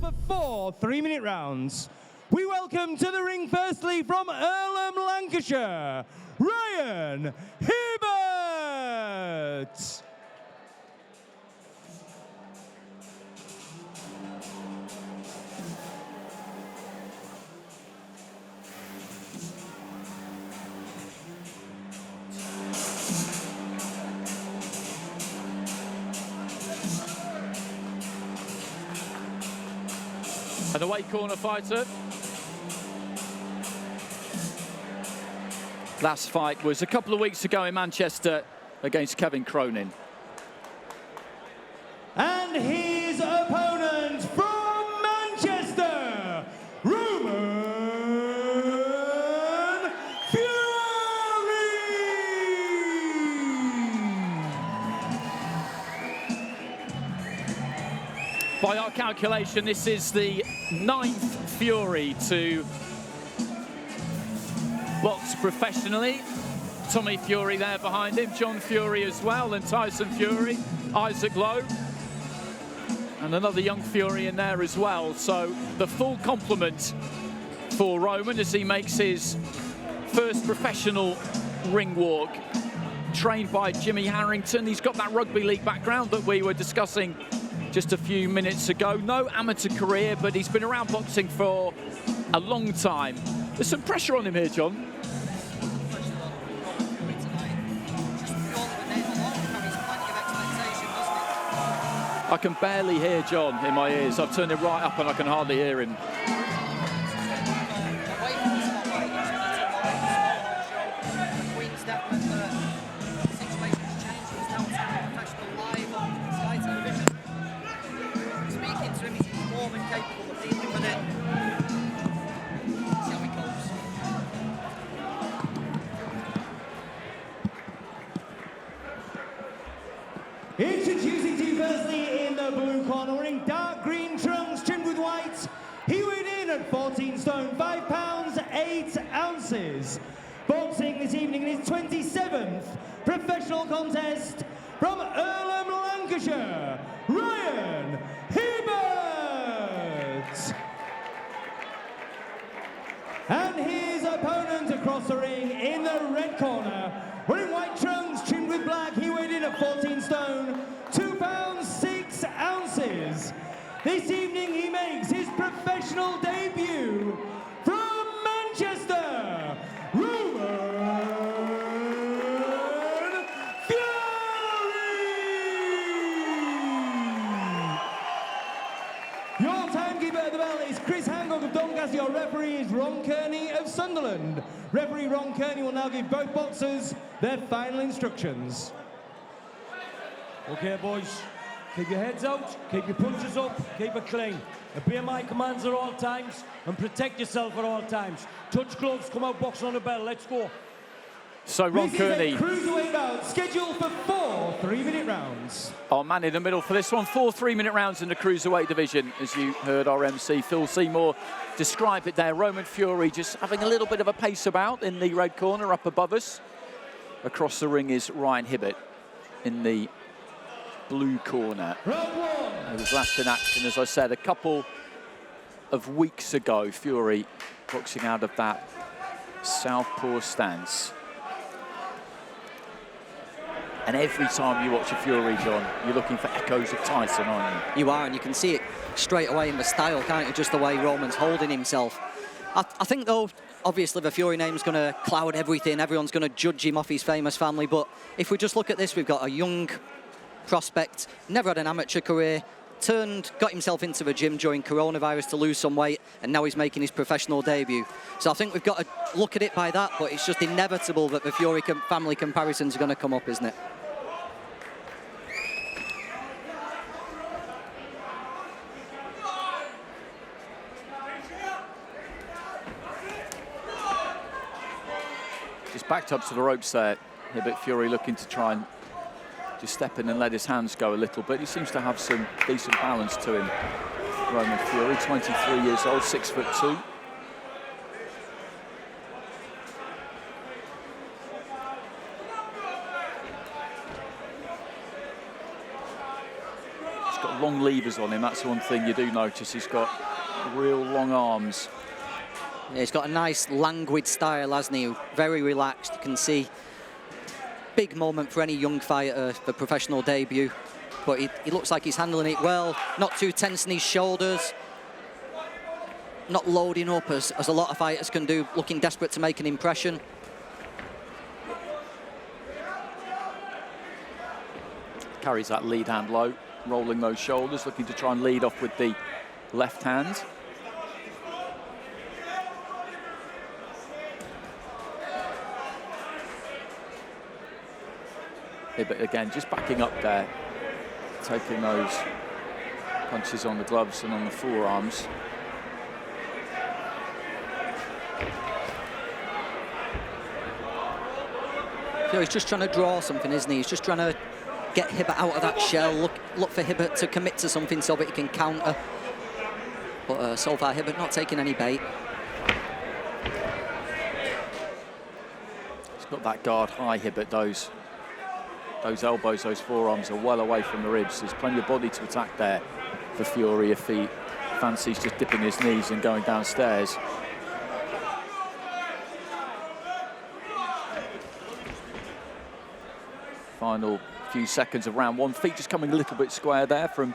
For 4 3-minute rounds, we welcome to the ring firstly from Earlham, Lancashire, Ryan Hibbert. An away corner fighter. Last fight was a couple of weeks ago in Manchester against Kevin Cronin. And his opponent from Manchester, Roman Fury! By our calculation, this is the 9th Fury to box professionally. Tommy Fury there behind him, John Fury as well, and Tyson Fury, Isaac Lowe, and another young Fury in there as well. So the full complement for Roman as he makes his first professional ring walk, trained by Jimmy Harrington. He's got that rugby league background that we were discussing just a few minutes ago. No amateur career, but he's been around boxing for a long time. There's some pressure on him here, John. I can barely hear John in my ears. I've turned it right up and I can hardly hear him. Introducing to you firstly in the blue corner, wearing dark green trunks trimmed with white. He weighed in at 14 stone, 5 pounds, 8 ounces. Boxing this evening in his 27th professional contest from Earlham, Lancashire, Ryan Hibbert. And his opponent across the ring in the red corner, wearing white trunks trimmed with black, he weighed in at 14 stone, 2 pounds, 6 ounces. This evening he makes his professional debut from Manchester, Roman Fury! Your timekeeper at the bell is Chris Hancock of Doncaster. Your referee is Ron Kearney of Sunderland. Referee Ron Kearney will now give both boxers their final instructions. Okay, boys, keep your heads out, keep your punches up, keep it clean. Obey my commands at all times and protect yourself at all times. Touch gloves, come out boxing on the bell, let's go. So Ron Kearney, This is a cruiserweight bout scheduled for 4 3-minute rounds. our man in the middle for this one. 4 3-minute rounds in the cruiserweight division, as you heard our MC Phil Seymour describe it there. Roman Fury just having a little bit of a pace about in the red corner up above us. Across the ring is Ryan Hibbert in the blue corner. Round 1. He was last in action, as I said, a couple of weeks ago. Fury boxing out of that southpaw stance. And every time you watch a Fury, John, you're looking for echoes of Tyson, aren't you? You are, and you can see it straight away in the style, can't you? Just the way Roman's holding himself. I think, though, obviously the Fury name's going to cloud everything. Everyone's going to judge him off his famous family. But if we just look at this, we've got a young prospect, never had an amateur career, got himself into the gym during coronavirus to lose some weight, and now he's making his professional debut. So I think we've got to look at it by that, but it's just inevitable that the Fury family comparisons are going to come up, isn't it? Just backed up to the ropes there. Hibbert. Fury looking to try and just step in and let his hands go a little bit. He seems to have some decent balance to him. Roman Fury, 23 years old, 6'2". He's got long levers on him. That's one thing you do notice. He's got real long arms. Yeah, he's got a nice languid style, hasn't he? Very relaxed. You can see big moment for any young fighter, the professional debut. But he looks like he's handling it well. Not too tense in his shoulders. Not loading up as a lot of fighters can do, looking desperate to make an impression. Carries that lead hand low, rolling those shoulders, looking to try and lead off with the left hand. But again, just backing up there, taking those punches on the gloves and on the forearms. So he's just trying to draw something, isn't he? He's just trying to get Hibbert out of that shell, look for Hibbert to commit to something so that he can counter. But so far, Hibbert not taking any bait. He's got that guard high, Hibbert. Those elbows, those forearms are well away from the ribs. There's plenty of body to attack there for Fury if he fancies just dipping his knees and going downstairs. Final few seconds of round one. Feet just coming a little bit square there from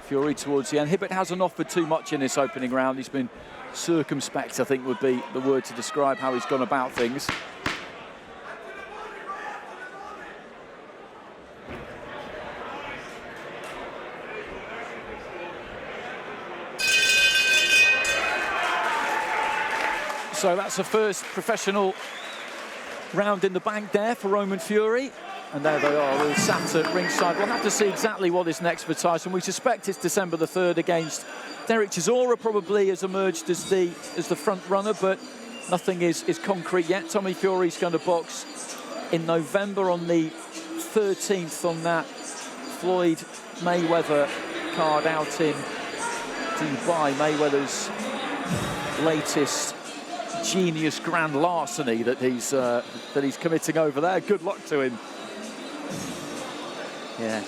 Fury towards the end. Hibbert hasn't offered too much in this opening round. He's been circumspect, I think would be the word to describe how he's gone about things. So that's the first professional round in the bank there for Roman Fury. And there they are, all sat at ringside. We'll have to see exactly what is next for Tyson. We suspect it's December the 3rd against Derek Chisora, probably has emerged as the front runner, but nothing is concrete yet. Tommy Fury's going to box in November on the 13th on that Floyd Mayweather card out in Dubai. Mayweather's latest genius grand larceny that he's committing over there. Good luck to him. Yeah,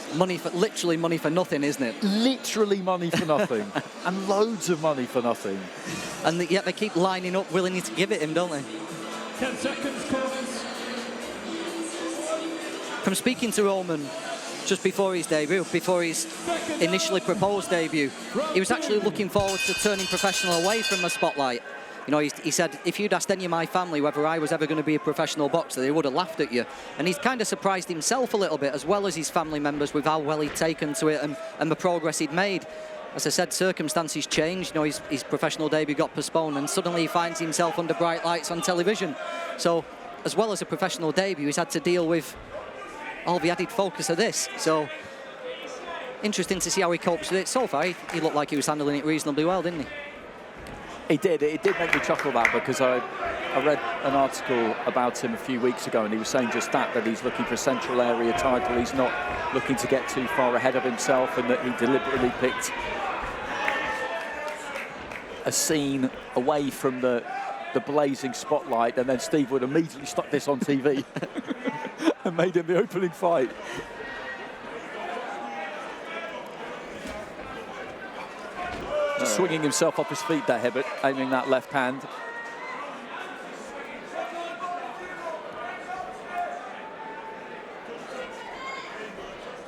literally money for nothing, isn't it? Literally money for nothing. And loads of money for nothing. And yet they keep lining up, willing to give it him, don't they? 10 seconds, corners. From speaking to Roman just before his debut, before his initially proposed debut, he was actually looking forward to turning professional away from the spotlight. You know, he said, if you'd asked any of my family whether I was ever going to be a professional boxer, they would have laughed at you. And he's kind of surprised himself a little bit, as well as his family members, with how well he'd taken to it and the progress he'd made. As I said, circumstances changed. You know, his professional debut got postponed, and suddenly he finds himself under bright lights on television. So, as well as a professional debut, he's had to deal with all the added focus of this. So, interesting to see how he copes with it. So far, he looked like he was handling it reasonably well, didn't he? He did. It did make me chuckle that, because I read an article about him a few weeks ago, and he was saying just that he's looking for a central area title. He's not looking to get too far ahead of himself, and that he deliberately picked a scene away from the blazing spotlight, and then Steve Wood immediately stuck this on TV and made him the opening fight. Just swinging himself off his feet there, Hibbert, aiming that left hand.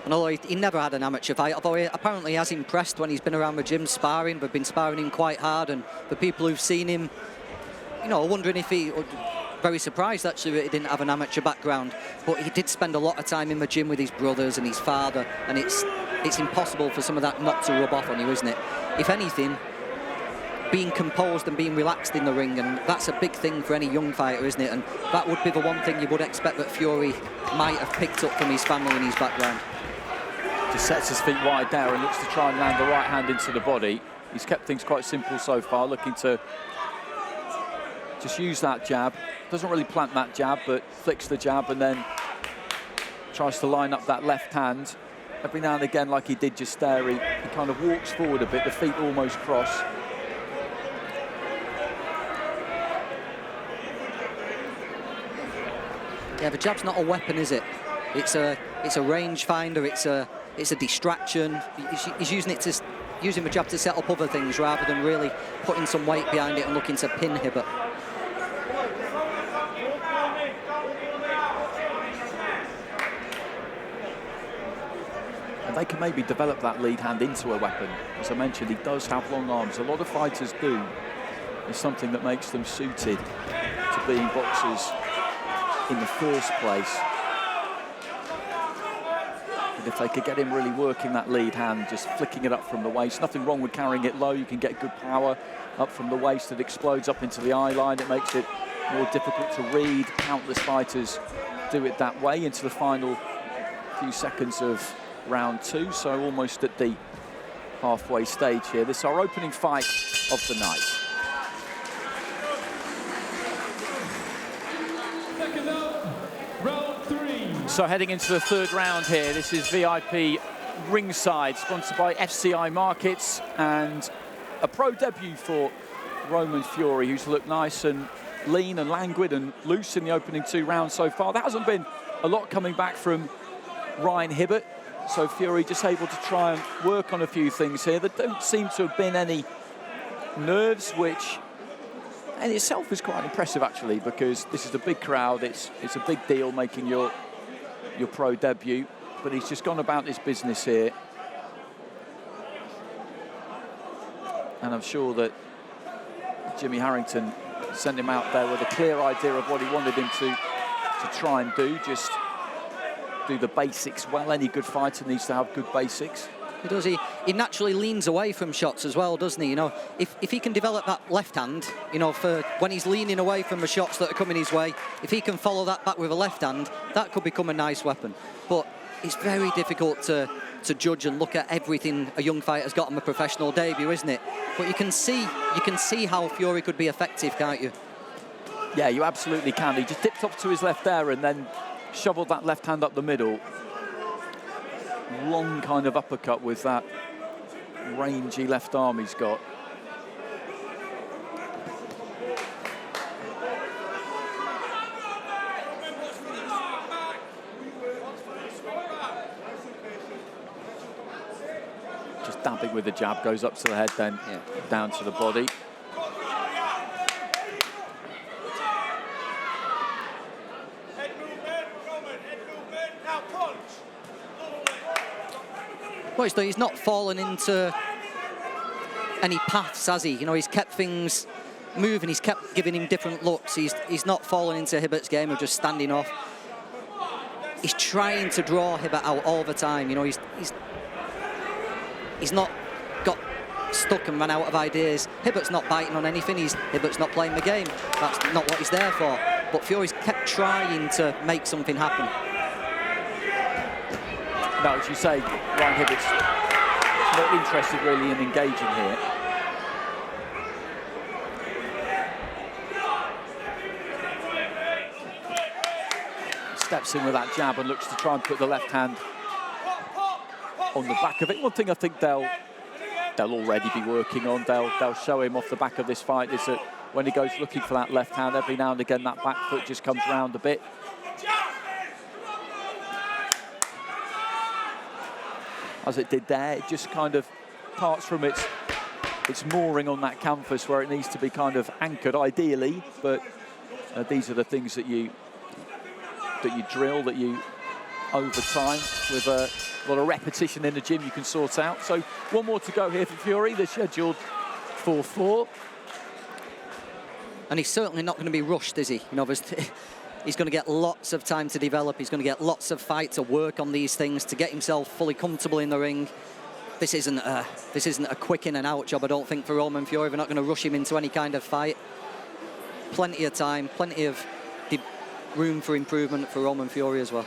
And although he never had an amateur fight, although he apparently has impressed when he's been around the gym sparring. They've been sparring him quite hard, and the people who've seen him, you know, wondering if he... Very surprised, actually, that he didn't have an amateur background. But he did spend a lot of time in the gym with his brothers and his father, and it's impossible for some of that not to rub off on you, isn't it? If anything, being composed and being relaxed in the ring, and that's a big thing for any young fighter, isn't it? And that would be the one thing you would expect that Fury might have picked up from his family and his background. Just sets his feet wide there and looks to try and land the right hand into the body. He's kept things quite simple so far, looking to just use that jab. Doesn't really plant that jab, but flicks the jab and then tries to line up that left hand. Every now and again, like he did just there, he kind of walks forward a bit, the feet almost cross. Yeah, the jab's not a weapon, is it? It's a range finder, it's a it's a distraction. He's using the jab to set up other things rather than really putting some weight behind it and looking to pin Hibbert. And they can maybe develop that lead hand into a weapon. As I mentioned, he does have long arms. A lot of fighters do. It's something that makes them suited to being boxers in the first place. And if they could get him really working that lead hand, just flicking it up from the waist, nothing wrong with carrying it low. You can get good power up from the waist. It explodes up into the eye line. It makes it more difficult to read. Countless fighters do it that way into the final few seconds of round 2, so almost at the halfway stage here. This is our opening fight of the night. Second up, round 3. So heading into the third round here, this is VIP ringside, sponsored by FCI Markets, and a pro debut for Roman Fury, who's looked nice and lean and languid and loose in the opening 2 rounds so far. There hasn't been a lot coming back from Ryan Hibbert, so Fury just able to try and work on a few things here. There don't seem to have been any nerves, which in itself is quite impressive actually, because this is a big crowd. It's a big deal making your pro debut, but he's just gone about his business here, and I'm sure that Jimmy Harrington sent him out there with a clear idea of what he wanted him to try and do. Just do the basics well. Any good fighter needs to have good basics. He does. He naturally leans away from shots as well, doesn't he? You know, if he can develop that left hand, you know, for when he's leaning away from the shots that are coming his way, if he can follow that back with a left hand, that could become a nice weapon. But it's very difficult to judge and look at everything a young fighter's got on a professional debut, isn't it? But you can see how Fury could be effective, can't you? Yeah, you absolutely can. He just dipped up to his left there and then shoveled that left hand up the middle. Long kind of uppercut with that rangy left arm he's got. Just dabbing with the jab, goes up to the head, then down to the body. Well, he's not fallen into any paths, has he? You know, he's kept things moving. He's kept giving him different looks. He's not fallen into Hibbert's game of just standing off. He's trying to draw Hibbert out all the time. You know, he's not got stuck and run out of ideas. Hibbert's not biting on anything. Hibbert's not playing the game. That's not what he's there for. But Fury's kept trying to make something happen. No, as you say, Ryan Hibbert's not interested really in engaging here. Steps in with that jab and looks to try and put the left hand on the back of it. One thing I think they'll already be working on, they'll show him off the back of this fight, is that when he goes looking for that left hand, every now and again that back foot just comes round a bit. As it did there, it just kind of parts from its mooring on that canvas where it needs to be kind of anchored ideally, but these are the things that you drill, that you over time with a lot of repetition in the gym you can sort out. So one more to go here for Fury. They're scheduled for 4. And he's certainly not going to be rushed, is he? You know, he's going to get lots of time to develop. He's going to get lots of fight to work on these things, to get himself fully comfortable in the ring. This isn't a quick in and out job, I don't think, for Roman Fury. We're not going to rush him into any kind of fight. Plenty of time, plenty of room for improvement for Roman Fury as well.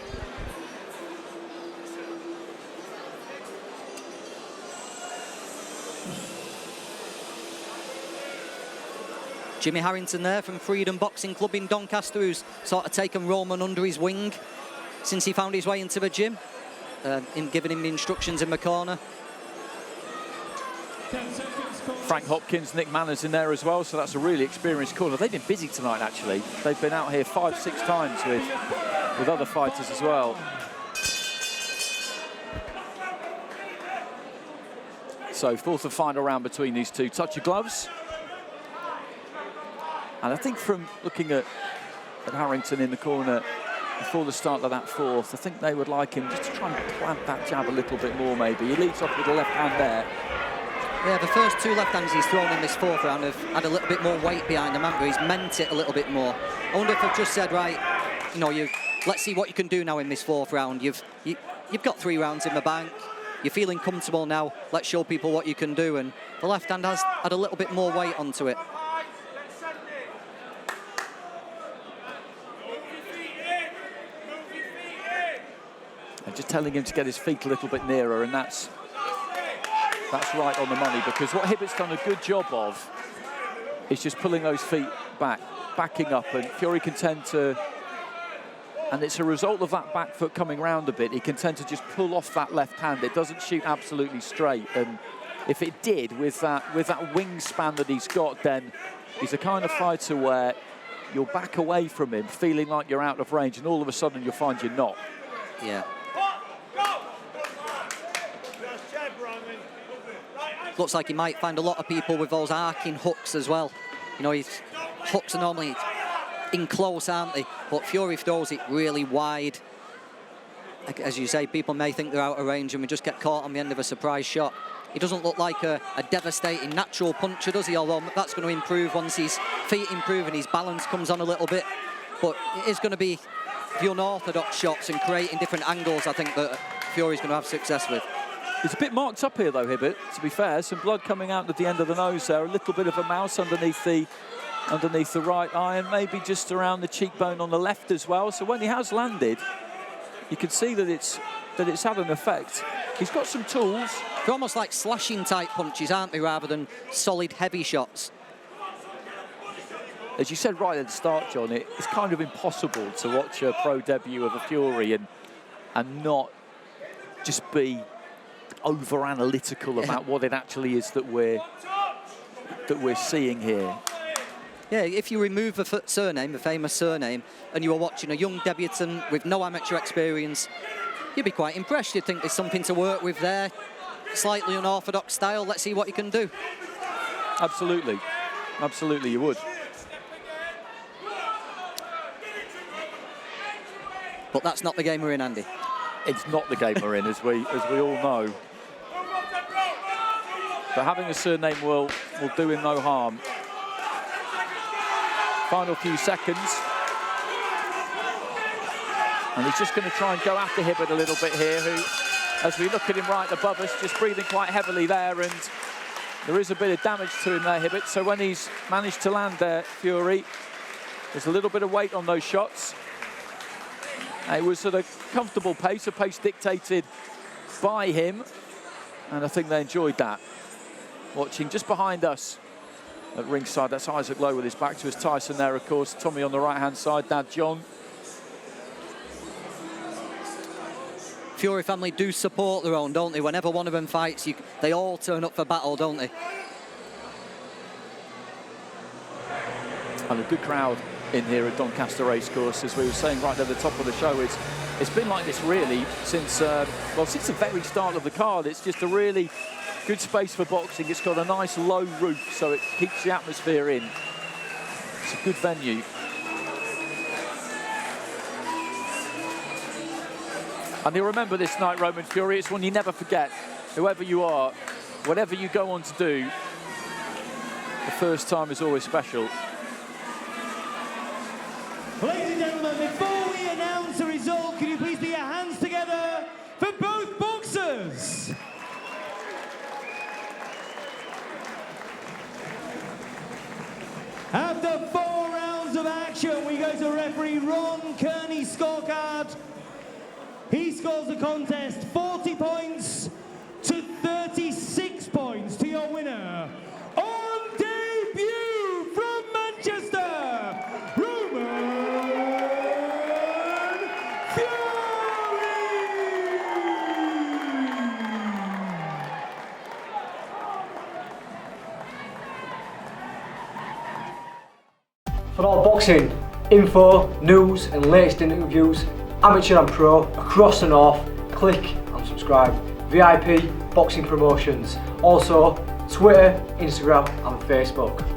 Jimmy Harrington there from Freedom Boxing Club in Doncaster, who's sort of taken Roman under his wing since he found his way into the gym, in giving him the instructions in the corner. Frank Hopkins, Nick Manners in there as well, so that's a really experienced corner. They've been busy tonight, actually. They've been out here 5-6 times with other fighters as well. So fourth and final round between these two. Touch of gloves. And I think from looking at Harrington in the corner before the start of that fourth, I think they would like him just to try and plant that jab a little bit more maybe. He leads off with the left hand there. Yeah, the first two left hands he's thrown in this fourth round have had a little bit more weight behind them, haven't they? He's meant it a little bit more. I wonder if they've just said, right, you know, let's see what you can do now in this fourth round. You've got 3 rounds in the bank. You're feeling comfortable now. Let's show people what you can do. And the left hand has had a little bit more weight onto it. And just telling him to get his feet a little bit nearer, and that's right on the money, because what Hibbert's done a good job of is just pulling those feet back, backing up, and Fury can tend to, and it's a result of that back foot coming round a bit, he can tend to just pull off that left hand. It doesn't shoot absolutely straight, and if it did, with that wingspan that he's got, then he's the kind of fighter where you'll back away from him feeling like you're out of range, and all of a sudden you'll find you're not. Yeah. Looks like he might find a lot of people with those arcing hooks as well. You know, his hooks are normally in close, aren't they? But Fury throws it really wide. As you say, people may think they're out of range and we just get caught on the end of a surprise shot. He doesn't look like a devastating natural puncher, does he? Although that's going to improve once his feet improve and his balance comes on a little bit. But it is going to be the unorthodox shots and creating different angles, I think, that Fury's going to have success with. He's a bit marked up here, though, Hibbert, to be fair. Some blood coming out at the end of the nose there. A little bit of a mouse underneath the right eye, and maybe just around the cheekbone on the left as well. So when he has landed, you can see that it's had an effect. He's got some tools. They're almost like slashing type punches, aren't they, rather than solid heavy shots. As you said right at the start, John, it's kind of impossible to watch a pro debut of a Fury and not just be over-analytical about what it actually is that we're seeing here. Yeah, if you remove the surname, the famous surname, and you were watching a young debutant with no amateur experience, you'd be quite impressed. You'd think there's something to work with there. Slightly unorthodox style. Let's see what you can do. Absolutely. Absolutely, you would. But that's not the game we're in, Andy. It's not the game we're in, as we all know. But having a surname will do him no harm. Final few seconds. And he's just going to try and go after Hibbert a little bit here, who, as we look at him right above us, just breathing quite heavily there, and there is a bit of damage to him there, Hibbert. So when he's managed to land there, Fury, there's a little bit of weight on those shots. It was at a comfortable pace, a pace dictated by him, and I think they enjoyed that. Watching just behind us at ringside, that's Isaac Lowe with his back to us. Tyson there, of course. Tommy on the right-hand side, Dad John. Fury family do support their own, don't they? Whenever one of them fights, they all turn up for battle, don't they? And a good crowd in here at Doncaster Racecourse, as we were saying right at the top of the show. It's been like this really since the very start of the card. It's just a really good space for boxing. It's got a nice low roof, so it keeps the atmosphere in. It's a good venue. And you'll remember this night, Roman Fury. It's one you never forget. Whoever you are, whatever you go on to do, the first time is always special. Ladies and gentlemen, before we announce the result, can you please put your hands together for both boxers? After 4 rounds of action, we go to referee Ron Kearney's scorecard. He scores the contest 40 points to 36 points to your winner. On debut from Manchester, Roman Fury! For all boxing info, news and latest interviews, amateur and pro, across the north, click and subscribe. VIP Boxing Promotions. Also Twitter, Instagram and Facebook.